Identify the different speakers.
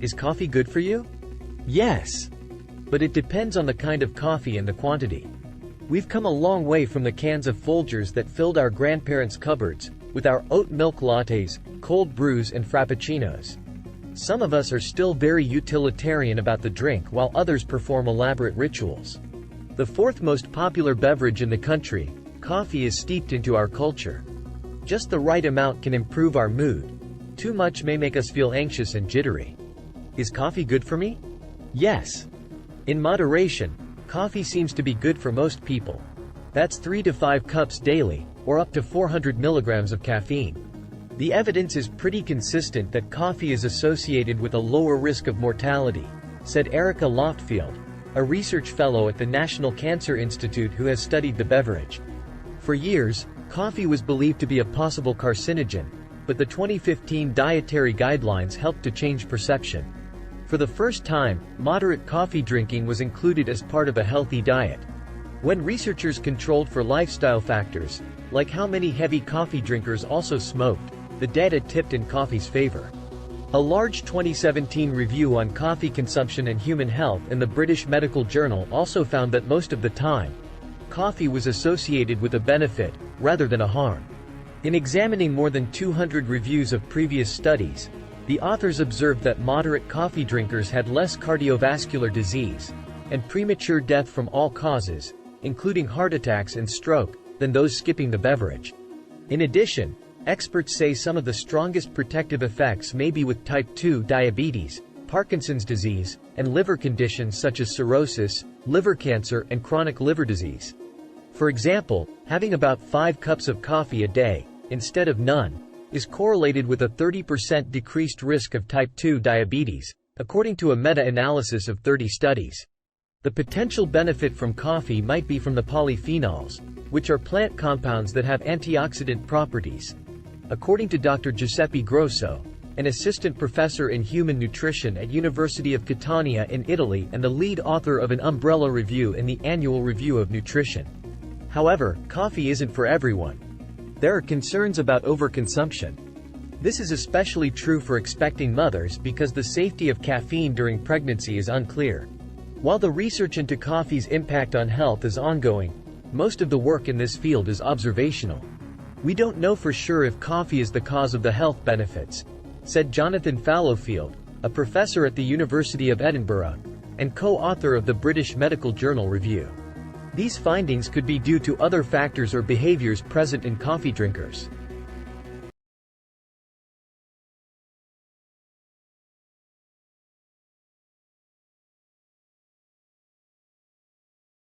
Speaker 1: Is coffee good for you? Yes. But it depends on the kind of coffee and the quantity. We've come a long way from the cans of Folgers that filled our grandparents' cupboards, with our oat milk lattes, cold brews and frappuccinos. Some of us are still very utilitarian about the drink while others perform elaborate rituals. The fourth most popular beverage in the country, coffee, is steeped into our culture. Just the right amount can improve our mood. Too much may make us feel anxious and jittery. Is coffee good for me? Yes. In moderation, coffee seems to be good for most people. That's 3 to 5 cups daily, or up to 400 milligrams of caffeine. The evidence is pretty consistent that coffee is associated with a lower risk of mortality, said Erica Loftfield, a research fellow at the National Cancer Institute who has studied the beverage. For years, coffee was believed to be a possible carcinogen, but the 2015 dietary guidelines helped to change perception. For the first time, moderate coffee drinking was included as part of a healthy diet. When researchers controlled for lifestyle factors, like how many heavy coffee drinkers also smoked, the data tipped in coffee's favor. A large 2017 review on coffee consumption and human health in the British Medical Journal also found that most of the time, coffee was associated with a benefit, rather than a harm. In examining more than 200 reviews of previous studies, the authors observed that moderate coffee drinkers had less cardiovascular disease and premature death from all causes, including heart attacks and stroke, than those skipping the beverage. In addition, experts say some of the strongest protective effects may be with type 2 diabetes, Parkinson's disease, and liver conditions such as cirrhosis, liver cancer, and chronic liver disease. For example, having about 5 cups of coffee a day, instead of none, is correlated with a 30% decreased risk of type 2 diabetes, according to a meta-analysis of 30 studies. The potential benefit from coffee might be from the polyphenols, which are plant compounds that have antioxidant properties. According to Dr. Giuseppe Grosso, an assistant professor in human nutrition at University of Catania in Italy and the lead author of an umbrella review in the Annual Review of Nutrition. However, coffee isn't for everyone. There are concerns about overconsumption. This is especially true for expecting mothers because the safety of caffeine during pregnancy is unclear. While the research into coffee's impact on health is ongoing, most of the work in this field is observational. We don't know for sure if coffee is the cause of the health benefits, said Jonathan Fallowfield, a professor at the University of Edinburgh, and co-author of the British Medical Journal review. These findings could be due to other factors or behaviors present in coffee drinkers.